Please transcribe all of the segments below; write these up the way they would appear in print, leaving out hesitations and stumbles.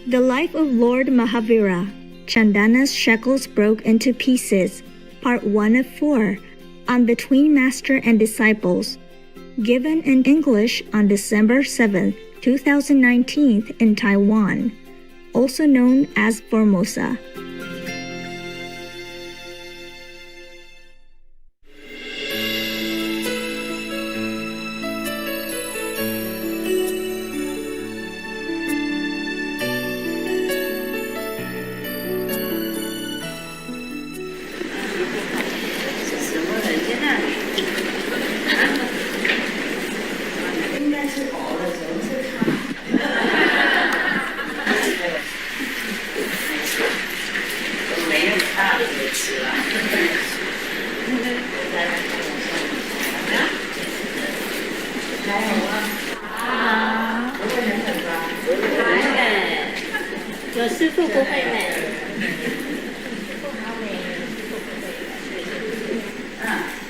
The Life of Lord Mahavira, Chandana's shackles broke into pieces, Part 1 of 4, on Between Master and Disciples, given in English on December 7, 2019 in Taiwan, also known as Formosa.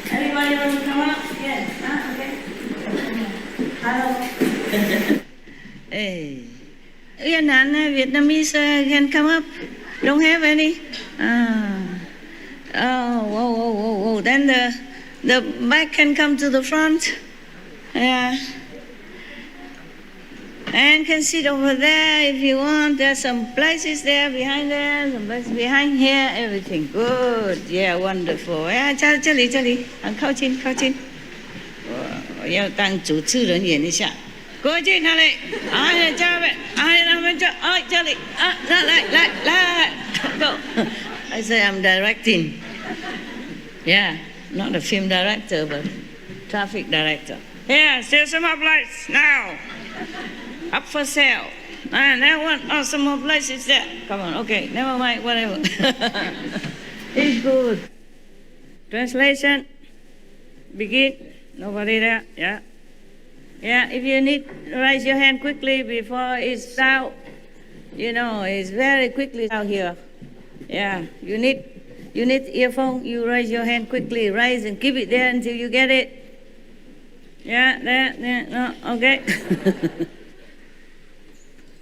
Everybody want to come up? Yes. Okay. Hello. Hey. Vietnamese can come up? Don't have any? Whoa. Then the back can come to the front. Yeah. And can sit over there if you want. There's some places there behind there, some places behind here, everything. Good. Yeah, wonderful. Yeah, 这里，靠近。我要当主持人演一下。过去哪里？这边，他们这里来 ，go. I say I'm directing. Yeah, not a film director, but traffic director. Yeah, still some more lights now. Up for sale. And that one, some more places there. Come on, okay, never mind, whatever. It's good. Translation. Begin. Nobody there. Yeah. Yeah, if you need, raise your hand quickly before it's out. You know, it's very quickly out here. Yeah, you need earphone, you raise your hand quickly. Raise and keep it there until you get it. Yeah, there, no, okay.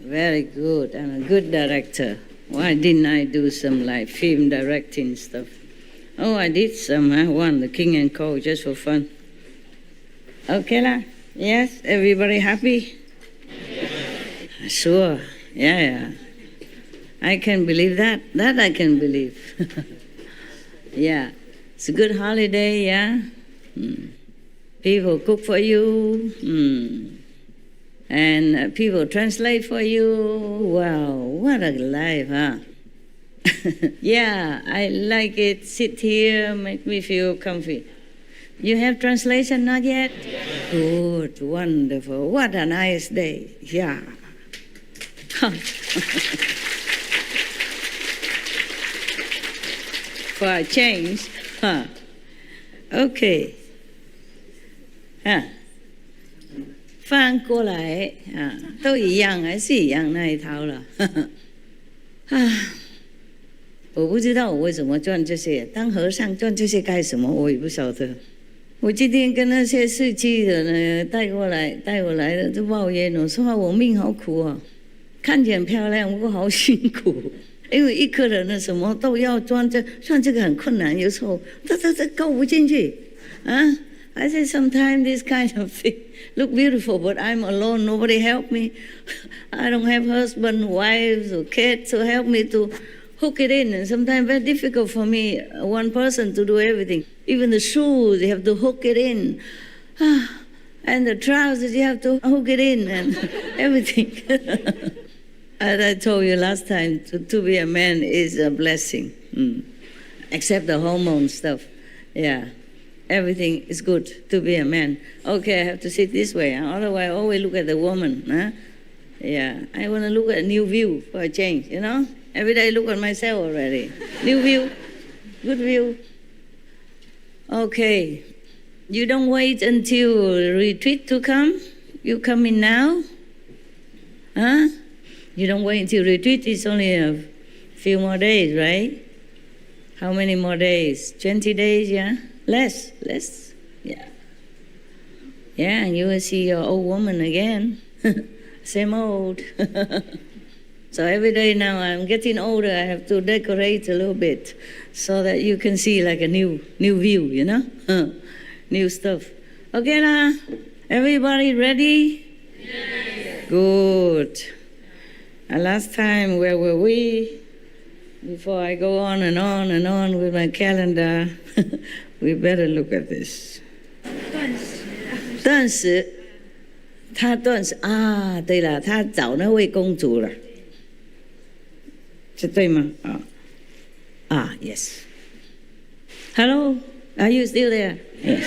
Very good. I'm a good director. Why didn't I do some like film directing stuff? Oh, I did some. I won the King and Co. just for fun. Okay lah. Yes, everybody happy? Yes. Sure. Yeah. I can believe that. That I can believe. Yeah. It's a good holiday, yeah? People cook for you. And people translate for you. Wow, what a life, huh? Yeah, I like it. Sit here, make me feel comfy. You have translation not yet? Good, wonderful. What a nice day. Yeah. For a change. Huh. Okay. Huh. 翻过来啊，都一样，还是一样那一套了。我不知道我为什么赚这些，当和尚赚这些干什么？我也不晓得。我今天跟那些市区的呢带我来的就抱怨我说我命好苦啊，看起来很漂亮，不过好辛苦。因为一个人呢什么都要赚这个很困难，有时候这够不进去啊。I say sometimes this kind of thing look beautiful, but I'm alone. Nobody help me. I don't have husband, wives, or kids to help me to hook it in. And sometimes very difficult for me, one person to do everything. Even the shoes, you have to hook it in. And the trousers, you have to hook it in and everything. As I told you last time, to be a man is a blessing. Except the hormone stuff. Yeah. Everything is good to be a man. Okay, I have to sit this way. Otherwise, I always look at the woman. Huh? Yeah, I want to look at a new view for a change, you know? Every day I look at myself already. New view, good view. Okay, you don't wait until retreat to come. You come in now. Huh? You don't wait until retreat. It's only a few more days, right? How many more days? 20 days, yeah? Less, yeah. Yeah, and you will see your old woman again. Same old. So every day now I'm getting older, I have to decorate a little bit so that you can see like a new view, you know? New stuff. Okay now, everybody ready? Yes. Good. And last time, where were we? Before I go on and on and on with my calendar, we better look at this. 断食，他断食啊，对了，他找那位公主了。这对吗？Yes. Hello, are you still there? Yes.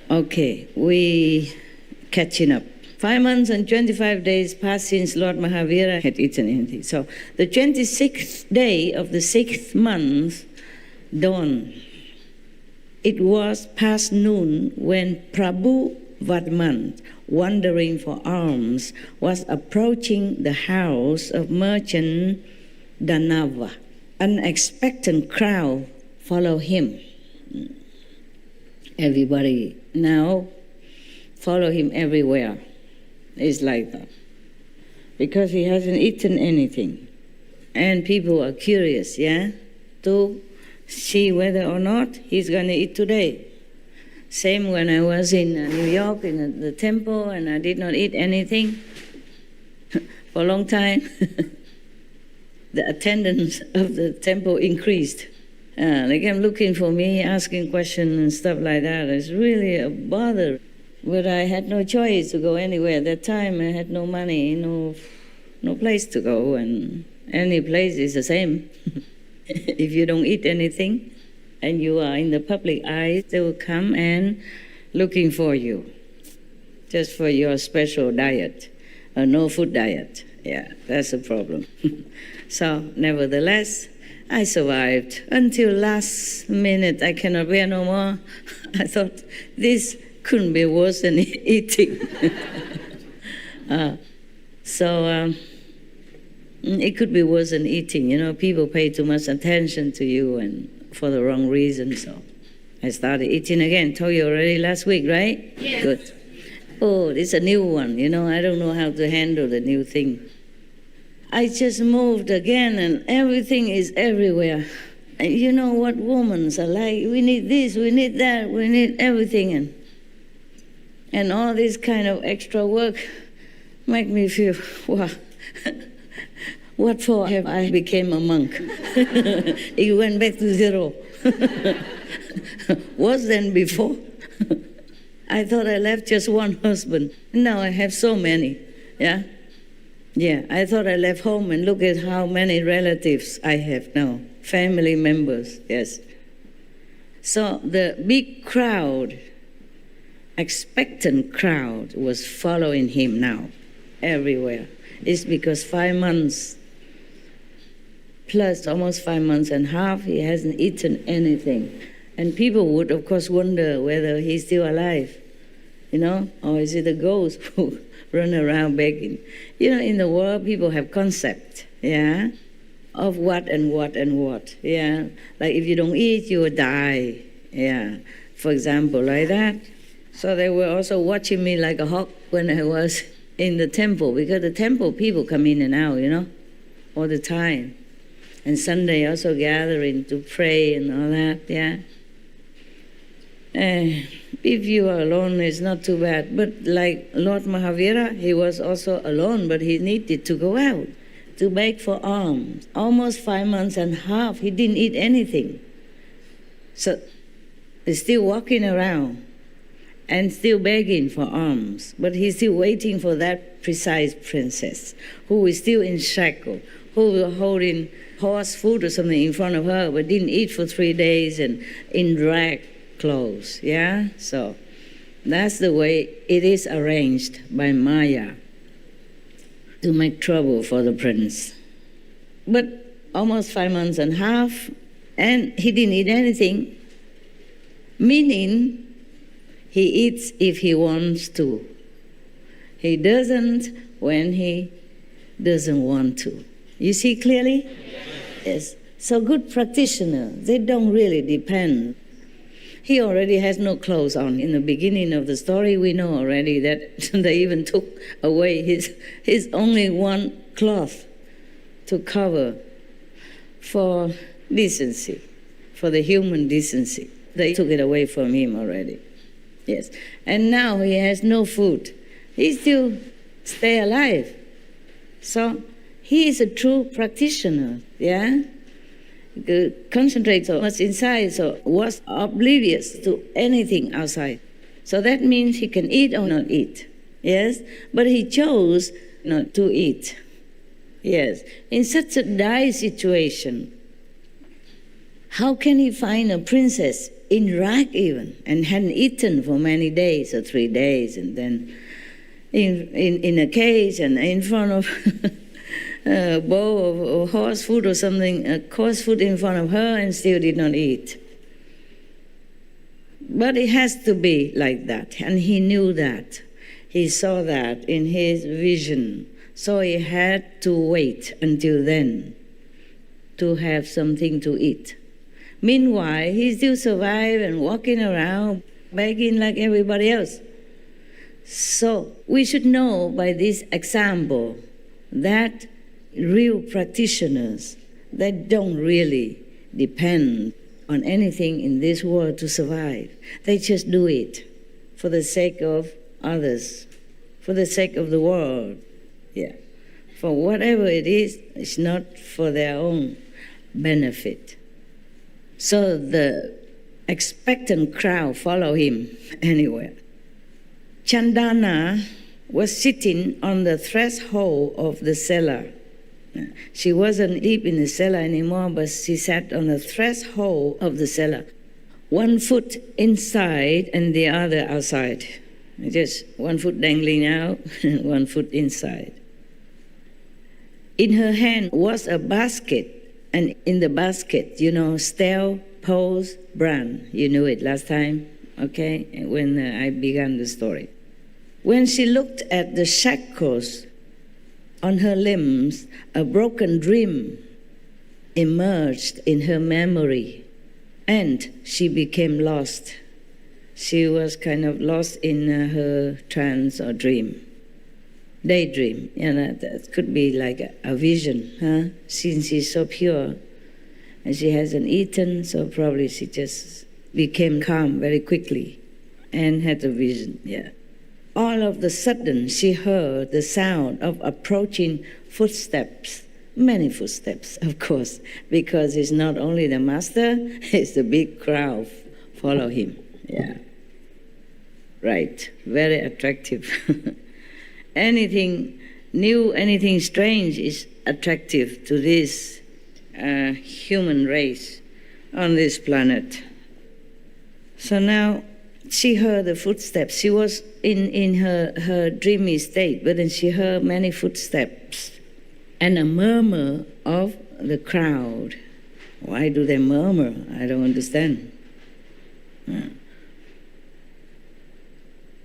Okay, we catching up. 5 months and 25 days passed since Lord Mahavira had eaten anything. So the 26th day of the 6th month dawned. It was past noon when Prabhu Vadman, wandering for alms, was approaching the house of merchant Danava. An expectant crowd followed him. Everybody now follow him everywhere. It's like that. Because he hasn't eaten anything. And people are curious, to see whether or not he's going to eat today. Same when I was in New York in the temple and I did not eat anything for a long time. The attendance of the temple increased. They came looking for me, asking questions and stuff like that. It's really a bother. But I had no choice to go anywhere. At that time, I had no money, no place to go, and any place is the same. If you don't eat anything and you are in the public eye, they will come and looking for you, just for your special diet, a no-food diet. Yeah, that's the problem. So, nevertheless, I survived until last minute. I cannot bear no more. I thought this couldn't be worse than eating. It could be worse than eating. People pay too much attention to you and for the wrong reason. So I started eating again. Told you already last week, right? Yeah. Good. Oh, it's a new one. I don't know how to handle the new thing. I just moved again and everything is everywhere. And you know what women are like. We need this, we need that, we need everything. And all this kind of extra work make me feel, wow, what for have I became a monk? It went back to zero. Worse than before. I thought I left just one husband. Now I have so many, Yeah, I thought I left home and look at how many relatives I have now. Family members, yes. So the big crowd, expectant crowd was following him now, everywhere. It's because 5 months, plus almost 5 months and a half, he hasn't eaten anything. And people would, of course, wonder whether he's still alive, or is it a ghost who run around begging. In the world, people have concept, of what and what and what, Like if you don't eat, you will die, For example, like that. So they were also watching me like a hawk when I was in the temple, because the temple people come in and out, all the time. And Sunday also gathering to pray and all that, If you are alone, it's not too bad. But like Lord Mahavira, he was also alone, but he needed to go out to beg for alms. Almost 5 months and a half, he didn't eat anything. So he's still walking around and still begging for alms. But he's still waiting for that precise princess who is still in shackle, who was holding horse food or something in front of her, but didn't eat for 3 days and in drag clothes, So that's the way it is arranged by Maya to make trouble for the prince. But almost 5 months and a half, and he didn't eat anything, meaning he eats if he wants to. He doesn't when he doesn't want to. You see clearly? Yes. So good practitioners, they don't really depend. He already has no clothes on. In the beginning of the story, we know already that they even took away his only one cloth to cover for decency, for the human decency. They took it away from him already. Yes. And now he has no food. He still stay alive. So he is a true practitioner, yeah? Concentrate so much inside, so was oblivious to anything outside. So that means he can eat or not eat, yes? But he chose not to eat, yes. In such a dire situation, how can he find a princess in rag even, and hadn't eaten for many days or 3 days, and then in a cage and in front of a bowl of horse food or something, a coarse food in front of her, and still did not eat. But it has to be like that, and he knew that. He saw that in his vision. So he had to wait until then to have something to eat. Meanwhile, he still survived and walking around, begging like everybody else. So we should know by this example that real practitioners, they don't really depend on anything in this world to survive. They just do it for the sake of others, for the sake of the world. Yeah. For whatever it is, it's not for their own benefit. So the expectant crowd follow him anywhere. Chandana was sitting on the threshold of the cellar. She wasn't deep in the cellar anymore, but she sat on the threshold of the cellar. 1 foot inside and the other outside. Just 1 foot dangling out and 1 foot inside. In her hand was a basket, and in the basket, stale, pose, bran. You knew it last time, okay, when I began the story. When she looked at the shackles on her limbs, a broken dream emerged in her memory, and she became lost. She was kind of lost in her trance or dream, daydream. That could be like a vision, huh? Since she's so pure, and she hasn't eaten, so probably she just became calm very quickly and had a vision, yeah. All of a sudden, she heard the sound of approaching footsteps, many footsteps, of course, because it's not only the master, it's the big crowd follow him. Yeah. Right, very attractive. Anything new, anything strange is attractive to this human race on this planet. So now, she heard the footsteps. She was in her dreamy state, but then she heard many footsteps and a murmur of the crowd. Why do they murmur? I don't understand.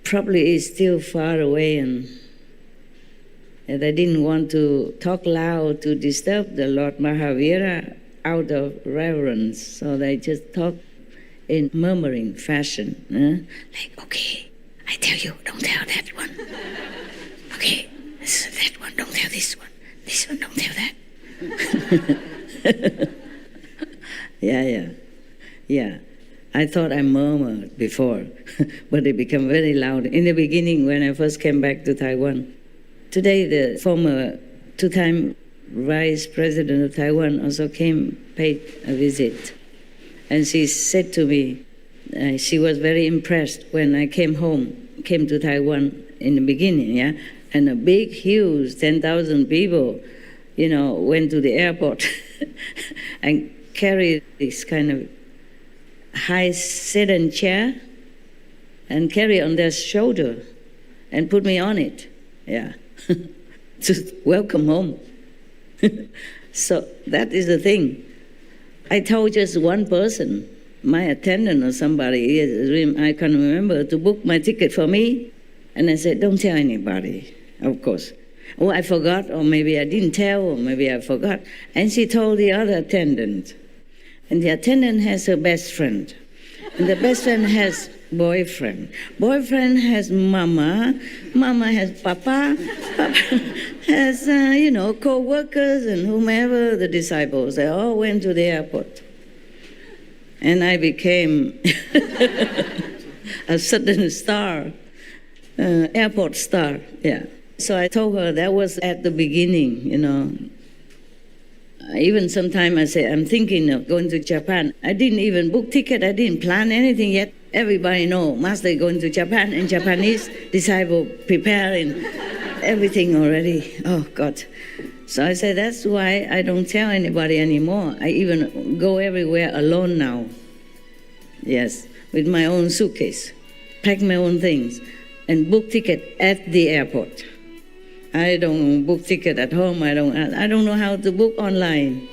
Probably it's still far away, and they didn't want to talk loud to disturb the Lord Mahavira out of reverence, so they just talked in murmuring fashion. Like, okay, I tell you, don't tell that one. Okay, that one, don't tell this one. This one, don't tell that. Yeah. I thought I murmured before, but it became very loud. In the beginning, when I first came back to Taiwan. Today, the former 2-time Vice President of Taiwan also paid a visit. And she said to me, she was very impressed when I came to Taiwan in the beginning, yeah? And a big, huge, 10,000 people, went to the airport and carried this kind of high sedan chair and carry on their shoulder and put me on it, yeah, to welcome home. So that is the thing. I told just one person, my attendant or somebody, I can't remember, to book my ticket for me. And I said, don't tell anybody, of course. Oh, I forgot, or maybe I didn't tell, or maybe I forgot. And she told the other attendant. And the attendant has her best friend. And the best friend has boyfriend. Boyfriend has mama. Mama has papa. Papa has, co-workers and whomever, the disciples. They all went to the airport. And I became a sudden star, airport star, yeah. So I told her that was at the beginning, Even sometime I say, I'm thinking of going to Japan. I didn't even book ticket. I didn't plan anything yet. Everybody know Master going to Japan, and Japanese disciple preparing everything already. Oh, God. So I said, that's why I don't tell anybody anymore. I even go everywhere alone now. Yes, with my own suitcase, pack my own things, and book ticket at the airport. I don't book ticket at home. I don't know how to book online.